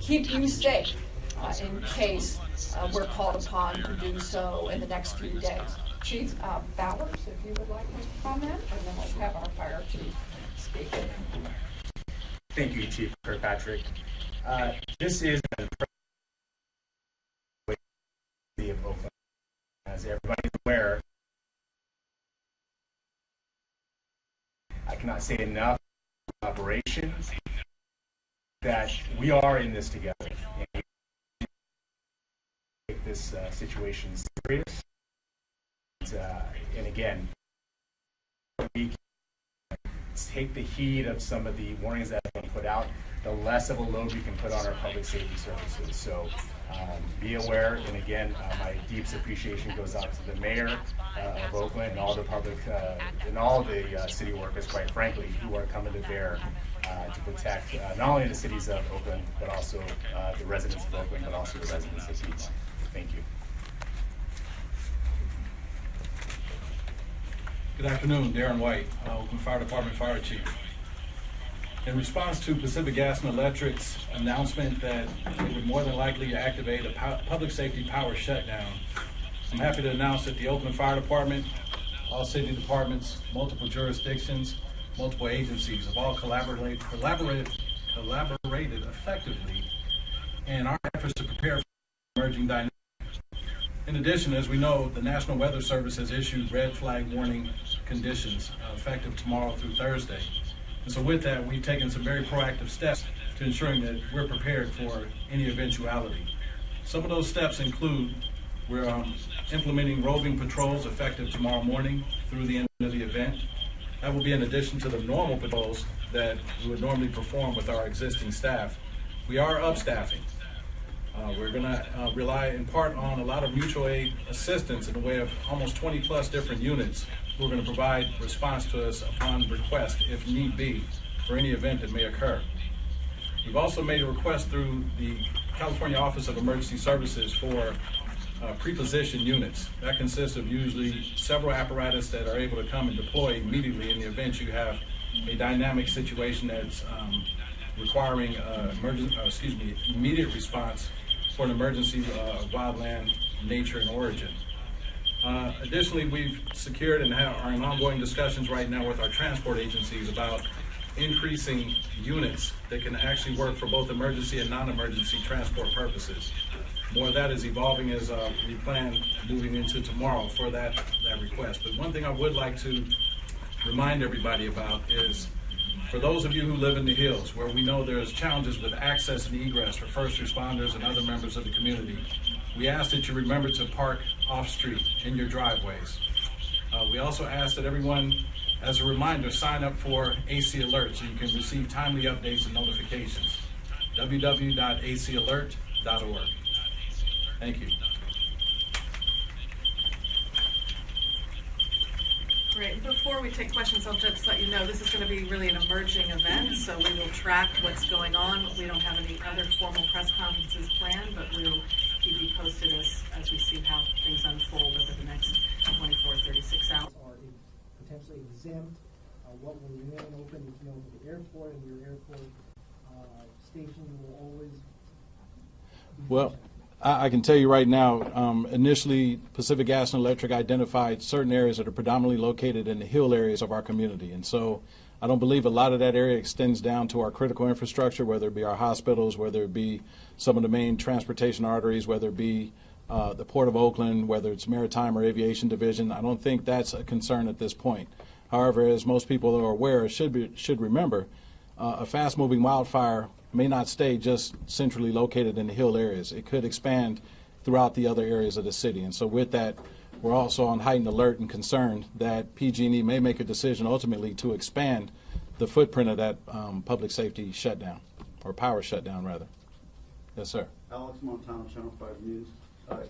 keep you safe in case we're called upon to do so in the next few days. Chief Bowers, if you would like to comment, and then we'll have our fire chief speak. Thank you, Chief Kirkpatrick. This is an city of Oakland. As everybody's aware, I cannot say enough operations that we are in this together. And we take this situation serious. And again, we take the heed of some of the warnings that have been put out, the less of a load we can put on our public safety services. So be aware, and again, my deepest appreciation goes out to the mayor of Oakland and all the public and all the city workers, quite frankly, who are coming to bear to protect not only the cities of Oakland, but also the residents of Oakland, but also the residents of Piedmont. Thank you. Good afternoon, Darren White, Oakland Fire Department Fire Chief. In response to Pacific Gas and Electric's announcement that it would more than likely activate a public safety power shutdown, I'm happy to announce that the Oakland Fire Department, all city departments, multiple jurisdictions, multiple agencies have all collaborated effectively in our efforts to prepare for emerging dynamics. In addition, as we know, the National Weather Service has issued red flag warning conditions effective tomorrow through Thursday. And so with that, we've taken some very proactive steps to ensuring that we're prepared for any eventuality. Some of those steps include we're implementing roving patrols effective tomorrow morning through the end of the event. That will be in addition to the normal patrols that we would normally perform with our existing staff. We are upstaffing. We're going to rely in part on a lot of mutual aid assistance in the way of almost 20 plus different units who are going to provide response to us upon request, if need be, for any event that may occur. We've also made a request through the California Office of Emergency Services for pre-positioned units. That consists of usually several apparatus that are able to come and deploy immediately in the event you have a dynamic situation that's requiring immediate response for an emergency of wildland nature and origin. Additionally, we've secured and are in ongoing discussions right now with our transport agencies about increasing units that can actually work for both emergency and non-emergency transport purposes. More of that is evolving as we plan moving into tomorrow for that request. But one thing I would like to remind everybody about is, for those of you who live in the hills, where we know there's challenges with access and egress for first responders and other members of the community, we ask that you remember to park off-street in your driveways. We also ask that everyone, as a reminder, sign up for AC Alert so you can receive timely updates and notifications. www.acalert.org. Thank you. Great. Before we take questions, I'll just let you know this is going to be really an emerging event, so we will track what's going on. We don't have any other formal press conferences planned, but we'll keep you posted as we see how things unfold over the next 24, 36 hours. Are potentially exempt. What will remain open is the airport, and your airport station will always be. Well, I can tell you right now, initially Pacific Gas and Electric identified certain areas that are predominantly located in the hill areas of our community. And so I don't believe a lot of that area extends down to our critical infrastructure, whether it be our hospitals, whether it be some of the main transportation arteries, whether it be the Port of Oakland, whether it's Maritime or Aviation Division. I don't think that's a concern at this point. However, as most people are aware, should remember, a fast-moving wildfire may not stay just centrally located in the hill areas. It could expand throughout the other areas of the city. And so with that, we're also on heightened alert and concerned that PG&E may make a decision ultimately to expand the footprint of that public safety shutdown, or power shutdown rather. Yes, sir. Alex Montano, Channel 5 News.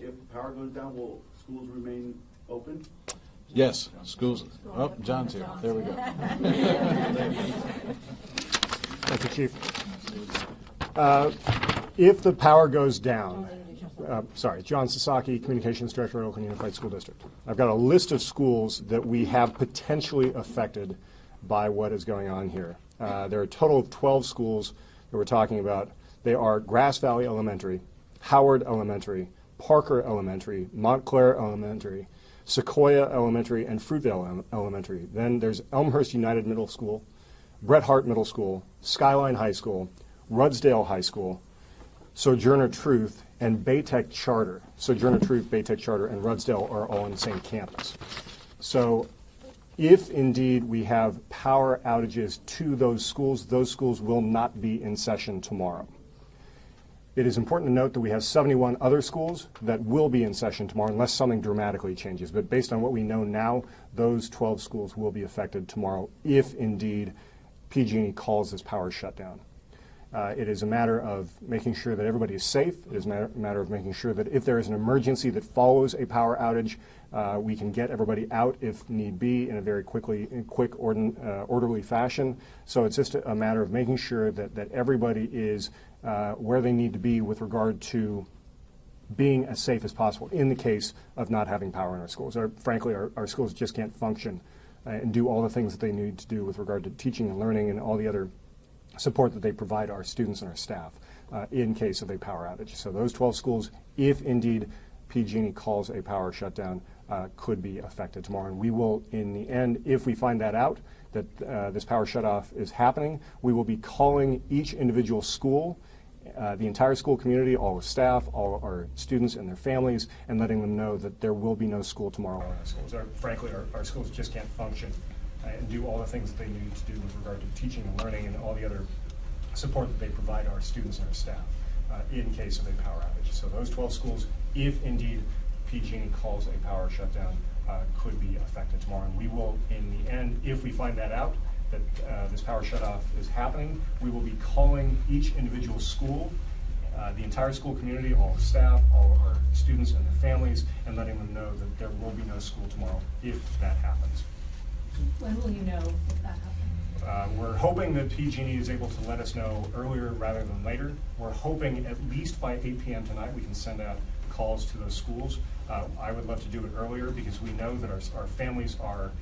If the power goes down, will schools remain open? Yes, schools. Oh, John's here. There we go. Thank you, Chief. If the power goes down, John Sasaki, Communications Director at Oakland Unified School District. I've got a list of schools that we have potentially affected by what is going on here. There are a total of 12 schools that we're talking about. They are Grass Valley Elementary, Howard Elementary, Parker Elementary, Montclair Elementary, Sequoia Elementary, and Fruitvale Elementary. Then there's Elmhurst United Middle School, Bret Harte Middle School, Skyline High School, Rudsdale High School, Sojourner Truth, and Baytech Charter. Sojourner Truth, Baytech Charter, and Rudsdale are all on the same campus. So if indeed we have power outages to those schools will not be in session tomorrow. It is important to note that we have 71 other schools that will be in session tomorrow unless something dramatically changes. But based on what we know now, those 12 schools will be affected tomorrow if indeed PG&E calls this power shutdown. It is a matter of making sure that everybody is safe. It is a matter of making sure that if there is an emergency that follows a power outage, we can get everybody out if need be in a very orderly fashion. So it's just a matter of making sure that everybody is where they need to be with regard to being as safe as possible in the case of not having power in our schools. Frankly, our schools just can't function and do all the things that they need to do with regard to teaching and learning and all the other support that they provide our students and our staff in case of a power outage. So those 12 schools, if indeed PG&E calls a power shutdown, could be affected tomorrow. And we will, in the end, if we find that out, that this power shutoff is happening, we will be calling each individual school, the entire school community, all the staff, all our students and their families, and letting them know that there will be no school tomorrow in our schools. Frankly, our schools just can't function and do all the things that they need to do with regard to teaching and learning and all the other support that they provide our students and our staff in case of a power outage. So those 12 schools, if indeed PG&E calls a power shutdown, could be affected tomorrow. And we will, in the end, if we find that out, that this power shutoff is happening, we will be calling each individual school, the entire school community, all the staff, all of our students and their families, and letting them know that there will be no school tomorrow if that happens. When will you know if that happens? We're hoping that PG&E is able to let us know earlier rather than later. We're hoping at least by 8 p.m. tonight we can send out calls to those schools. I would love to do it earlier because we know that our families are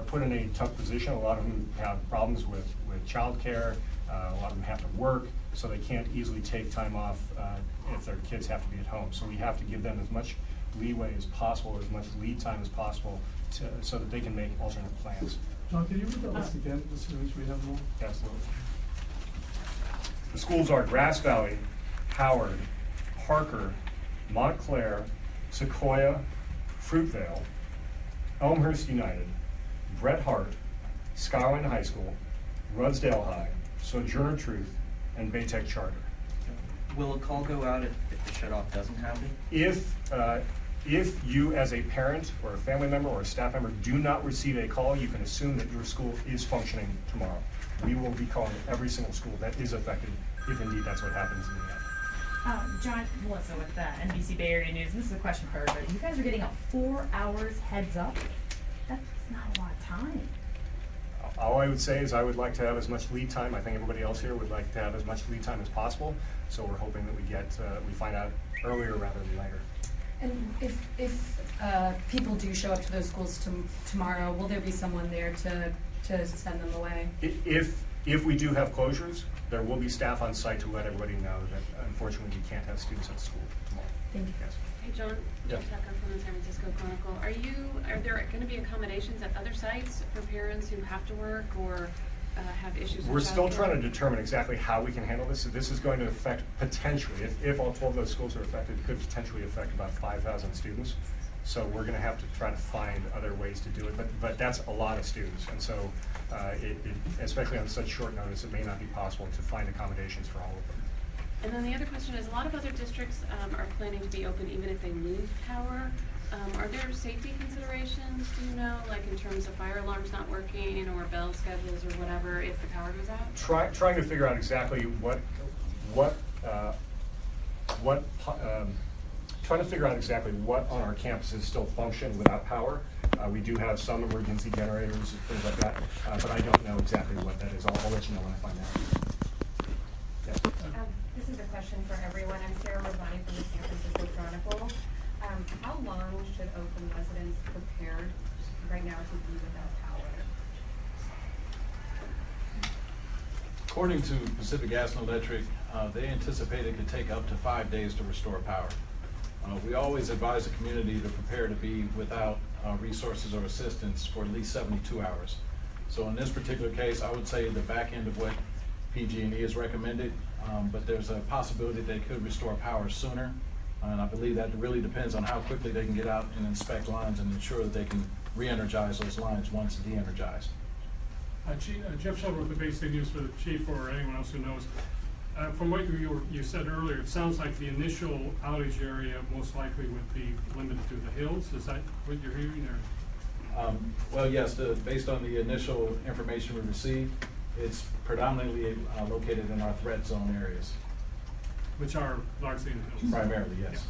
put in a tough position. A lot of them have problems with childcare. A lot of them have to work, so they can't easily take time off if their kids have to be at home. So we have to give them as much leeway as possible, as much lead time as possible, so that they can make alternate plans. John, can you read the list again, just so we have more? Absolutely. The schools are Grass Valley, Howard, Parker, Montclair, Sequoia, Fruitvale, Elmhurst United, Bret Harte, Skyline High School, Rudsdale High, Sojourner Truth, and Baytech Charter. Will a call go out if the shutoff doesn't happen? If you as a parent or a family member or a staff member do not receive a call, you can assume that your school is functioning tomorrow. We will be calling every single school that is affected if indeed that's what happens in the end. John, Melissa with NBC Bay Area News. This is a question for everybody. You guys are getting a 4 hours heads up. That's not a lot of time. All I would say is I would like to have as much lead time. I think everybody else here would like to have as much lead time as possible. So we're hoping that we find out earlier rather than later. And if people do show up to those schools tomorrow, will there be someone there to send them away? If we do have closures, there will be staff on site to let everybody know that unfortunately we can't have students at school tomorrow. Thank you. Yes. Hey John, Yes. TicToc from the San Francisco Chronicle. Are there going to be accommodations at other sites for parents who have to work or have issues with We're still childcare? trying to determine exactly how we can handle this. So this is going to affect potentially, if all 12 of those schools are affected, it could potentially affect about 5,000 students. So we're going to have to try to find other ways to do it, but that's a lot of students, and so especially on such short notice, it may not be possible to find accommodations for all of them. And then the other question is, a lot of other districts are planning to be open even if they lose power. Are there safety considerations, do you know, like in terms of fire alarms not working or bell schedules or whatever if the power goes out? Trying to figure out exactly trying to figure out exactly what on our campuses still function without power. We do have some emergency generators and things like that, but I don't know exactly what that is. I'll let you know when I find out. Yes. This is a question for everyone. I'm Sarah Ravani from the San Francisco Chronicle. How long should Oakland residents prepare right now to be without power? According to Pacific Gas and Electric, they anticipate it could take up to 5 days to restore power. We always advise the community to prepare to be without resources or assistance for at least 72 hours. So in this particular case, I would say the back end of what PG&E is recommended, but there's a possibility they could restore power sooner. And I believe that really depends on how quickly they can get out and inspect lines and ensure that they can re-energize those lines once de-energized. Jeff Shelburne with the Bay State News for the chief or anyone else who knows. From what you said earlier, it sounds like the initial outage area most likely would be limited to the hills. Is that what you're hearing, or? Well, yes, based on the initial information we received, it's predominantly located in our threat zone areas. Which are largely in the hills? Primarily, yes.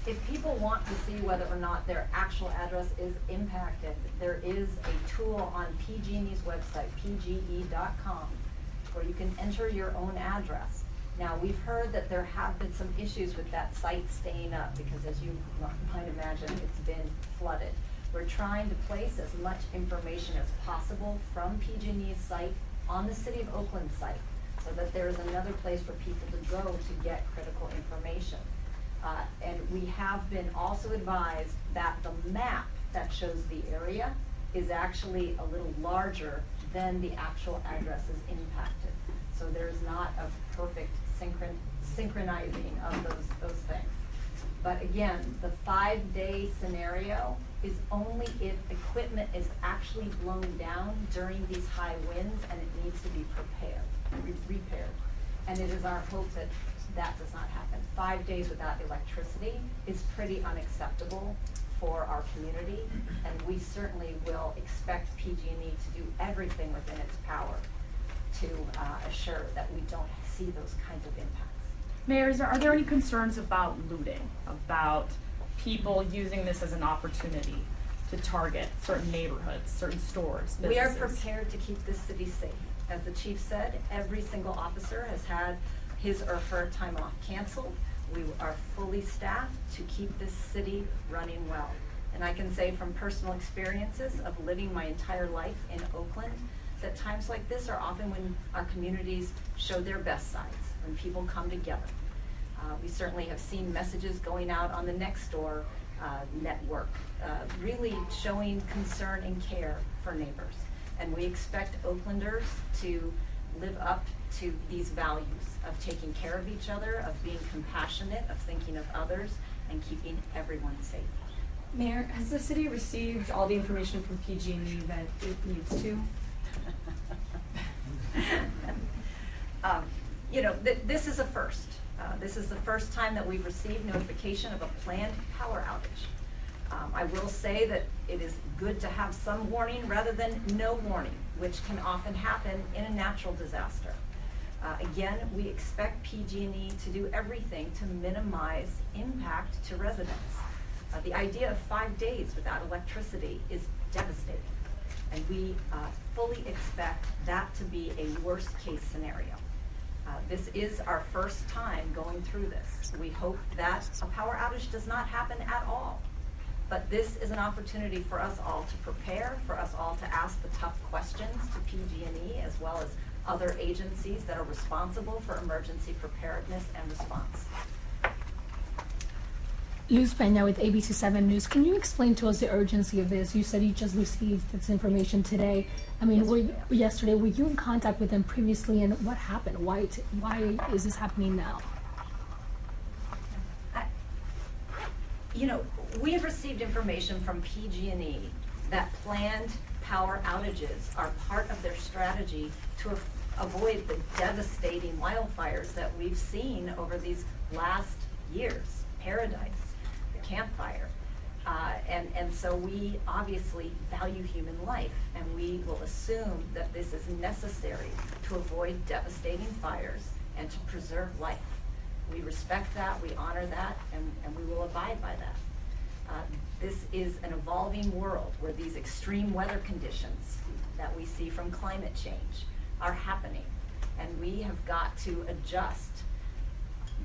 If people want to see whether or not their actual address is impacted, there is a tool on PG&E's website, pge.com, where you can enter your own address. Now, we've heard that there have been some issues with that site staying up because, as you might imagine, it's been flooded. We're trying to place as much information as possible from PG&E's site on the City of Oakland site so that there is another place for people to go to get critical information. And we have been also advised that the map that shows the area is actually a little larger than the actual addresses impacted. So there's not a perfect synchronizing of those things. But again, the 5-day scenario is only if equipment is actually blown down during these high winds and it needs to be repaired. And it is our hope that that does not happen. 5 days without electricity is pretty unacceptable for our community, and we certainly will expect PG&E to do everything within its power to assure that we don't see those kinds of impacts. Mayor, are there any concerns about looting, about people using this as an opportunity to target certain neighborhoods, certain stores, businesses? We are prepared to keep this city safe. As the chief said, every single officer has had his or her time off canceled. We are fully staffed to keep this city running well. And I can say from personal experiences of living my entire life in Oakland, that times like this are often when our communities show their best sides, when people come together. We certainly have seen messages going out on the Nextdoor network, really showing concern and care for neighbors. And we expect Oaklanders to live up to these values of taking care of each other, of being compassionate, of thinking of others, and keeping everyone safe. Mayor, has the city received all the information from PG&E that it needs to? This is a first. This is the first time that we've received notification of a planned power outage. I will say that it is good to have some warning rather than no warning, which can often happen in a natural disaster. Again, we expect PG&E to do everything to minimize impact to residents. The idea of 5 days without electricity is devastating, and we fully expect that to be a worst-case scenario. This is our first time going through this. We hope that a power outage does not happen at all. But this is an opportunity for us all to prepare, for us all to ask the tough questions to PG&E as well as other agencies that are responsible for emergency preparedness and response. Luz Peña with ABC7 News. Can you explain to us the urgency of this? You said you just received this information today. I mean, yesterday, were you in contact with them previously, and what happened? Why is this happening now? We have received information from PG&E that planned power outages are part of their strategy to avoid the devastating wildfires that we've seen over these last years. Paradise, the Camp Fire. And so we obviously value human life, and we will assume that this is necessary to avoid devastating fires and to preserve life. We respect that, we honor that, and we will abide by that. This is an evolving world where these extreme weather conditions that we see from climate change are happening, and we have got to adjust.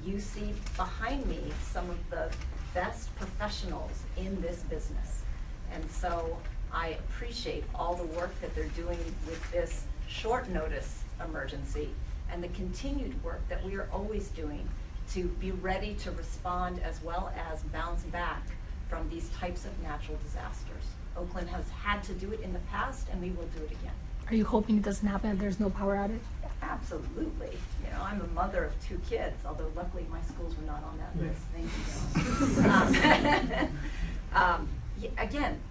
You see behind me some of the best professionals in this business, and so I appreciate all the work that they're doing with this short notice emergency and the continued work that we are always doing to be ready to respond as well as bounce back from these types of natural disasters. Oakland has had to do it in the past, and we will do it again. Are you hoping it doesn't happen if there's no power outage? Absolutely. You know, I'm a mother of 2 kids, although luckily my schools were not on that list. Thank you, John. Again,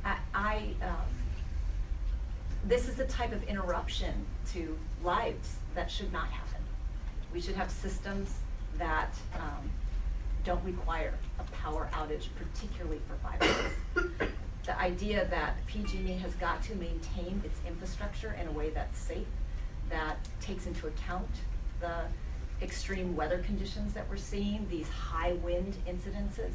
this is the type of interruption to lives that should not happen. We should have systems that don't require a power outage, particularly for viruses. The idea that PG&E has got to maintain its infrastructure in a way that's safe, that takes into account the extreme weather conditions that we're seeing, these high wind incidences,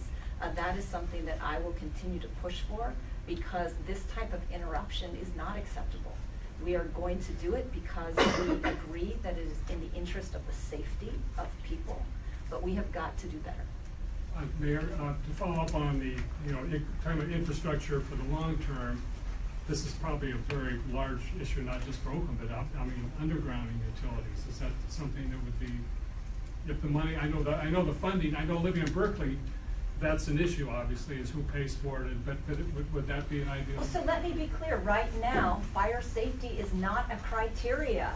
that is something that I will continue to push for, because this type of interruption is not acceptable. We are going to do it because we agree that it is in the interest of the safety of people, but we have got to do better. Mayor, to follow up on the, talking about infrastructure for the long term, this is probably a very large issue, not just for Oakland, but undergrounding utilities. Is that something that would be, if the money, I know the funding, I know living in Berkeley, that's an issue, obviously, is who pays for it, but would that be an ideal? Well, so let me be clear, right now, fire safety is not a criteria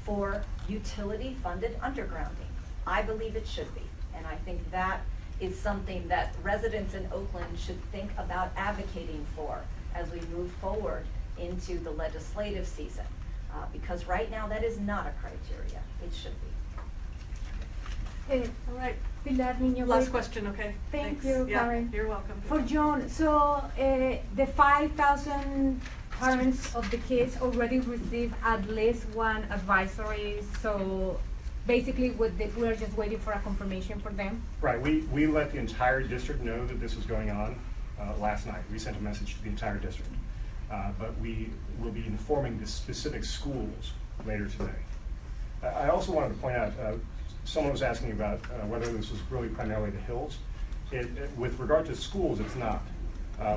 for utility-funded undergrounding. I believe it should be, and I think that is something that residents in Oakland should think about advocating for as we move forward into the legislative season, because right now that is not a criteria. It should be. All right. Pilar Niño. Last question, okay? Thank Thanks. you, Yeah, Karen. you're welcome. For John, so the 5,000 parents of the kids already received at least one advisory, so basically we're just waiting for a confirmation for them? Right, we let the entire district know that this was going on last night. We sent a message to the entire district. But we will be informing the specific schools later today. I also wanted to point out, someone was asking about whether this was really primarily the hills. With regard to schools, it's not.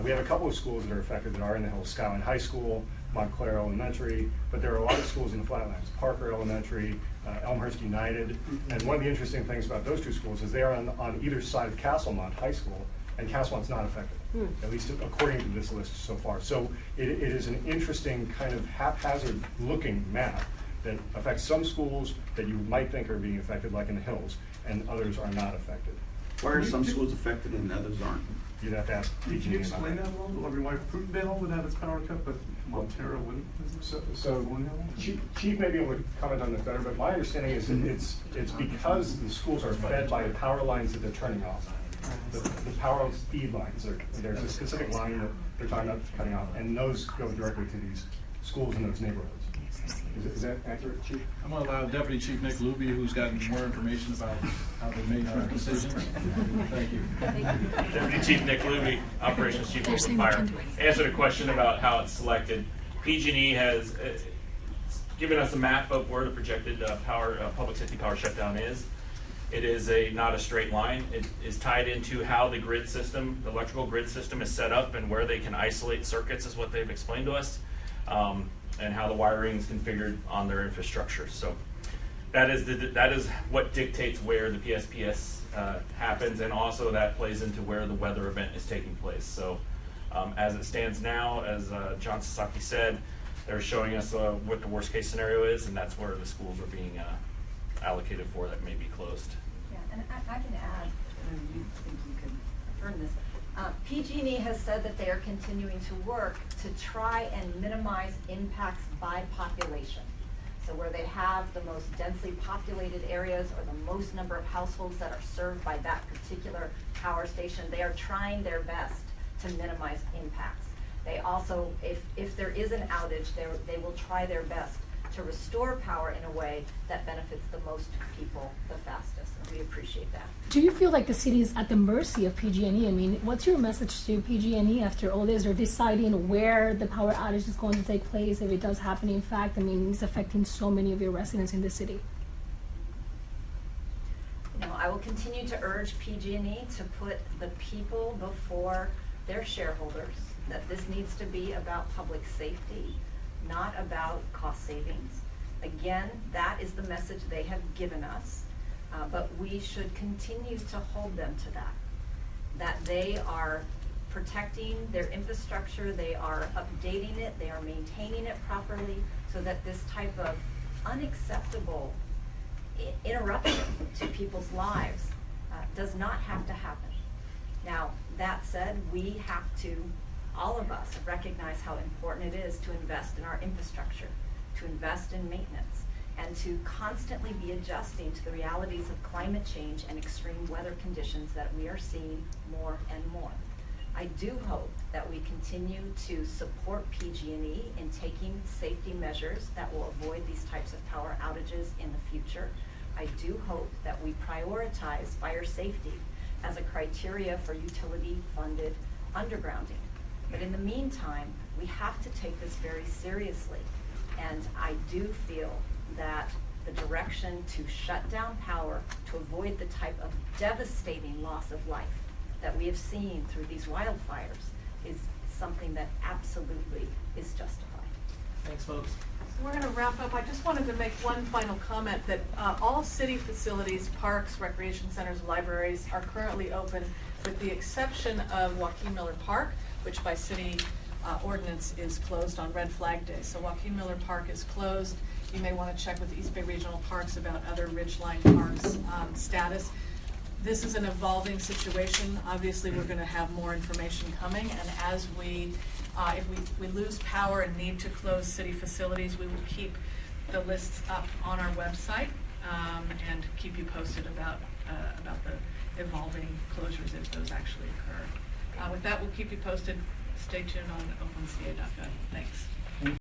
We have a couple of schools that are affected that are in the hills, Skyline High School, Montclair Elementary, but there are a lot of schools in the Flatlands, Parker Elementary, Elmhurst United, and one of the interesting things about those 2 schools is they are on either side of Castlemont High School, and Castlemont's not affected, at least according to this list so far. So it is an interesting kind of haphazard looking map that affects some schools that you might think are being affected, like in the hills, and others are not affected. Why are some schools affected and others aren't? You'd have to ask PG&E. Can you explain that a little? I mean, why Fruitvale would have its power cut, but Montero wouldn't? So Chief may be able to comment on this better, but my understanding is that it's because the schools are fed by the power lines that they're turning off. The power feed lines, there's a specific line that they're talking about cutting off, and those go directly to these schools in those neighborhoods. Is that accurate, Chief? I'm going to allow Deputy Chief Nick Luby, who's gotten more information about how they made our decisions. Thank you. Deputy Chief Nick Luby, Operations Chief Oakland Fire. Answered a question about how it's selected. PG&E has given us a map of where the projected public safety power shutdown is. It is not a straight line. It is tied into how the grid system, the electrical grid system is set up and where they can isolate circuits is what they've explained to us. And how the wiring is configured on their infrastructure. So that is what dictates where the PSPS happens, and also that plays into where the weather event is taking place. So as it stands now, as John Sasaki said, they're showing us what the worst case scenario is, and that's where the schools are being allocated for that may be closed. Yeah, and I can add, you think you can affirm this. PG&E has said that they are continuing to work to try and minimize impacts by population. So where they have the most densely populated areas or the most number of households that are served by that particular power station, they are trying their best to minimize impacts. They also, if there is an outage, they will try their best to restore power in a way that benefits the most people the fastest, and we appreciate that. Do you feel like the city is at the mercy of PG&E? I mean, what's your message to PG&E after all this? They're deciding where the power outage is going to take place, if it does happen in fact. I mean, it's affecting so many of your residents in the city. You know, I will continue to urge PG&E to put the people before their shareholders, that this needs to be about public safety, not about cost savings. Again, that is the message they have given us, but we should continue to hold them to that they are protecting their infrastructure, they are updating it, they are maintaining it properly, so that this type of unacceptable interruption to people's lives does not have to happen. Now, that said, we have to, all of us, recognize how important it is to invest in our infrastructure, to invest in maintenance, and to constantly be adjusting to the realities of climate change and extreme weather conditions that we are seeing more and more. I do hope that we continue to support PG&E in taking safety measures that will avoid these types of power outages in the future. I do hope that we prioritize fire safety as a criteria for utility-funded undergrounding. But in the meantime, we have to take this very seriously. And I do feel that the direction to shut down power to avoid the type of devastating loss of life that we have seen through these wildfires is something that absolutely is justified. Thanks, folks. So we're going to wrap up. I just wanted to make one final comment that all city facilities, parks, recreation centers, libraries are currently open with the exception of Joaquin Miller Park, which by city ordinance is closed on Red Flag Day. So Joaquin Miller Park is closed. You may want to check with the East Bay Regional Parks about other Ridgeline Parks status. This is an evolving situation. Obviously, we're going to have more information coming, and as if we lose power and need to close city facilities, we will keep the lists up on our website and keep you posted about the evolving closures if those actually occur. With that, we'll keep you posted. Stay tuned on openca.gov. Thanks.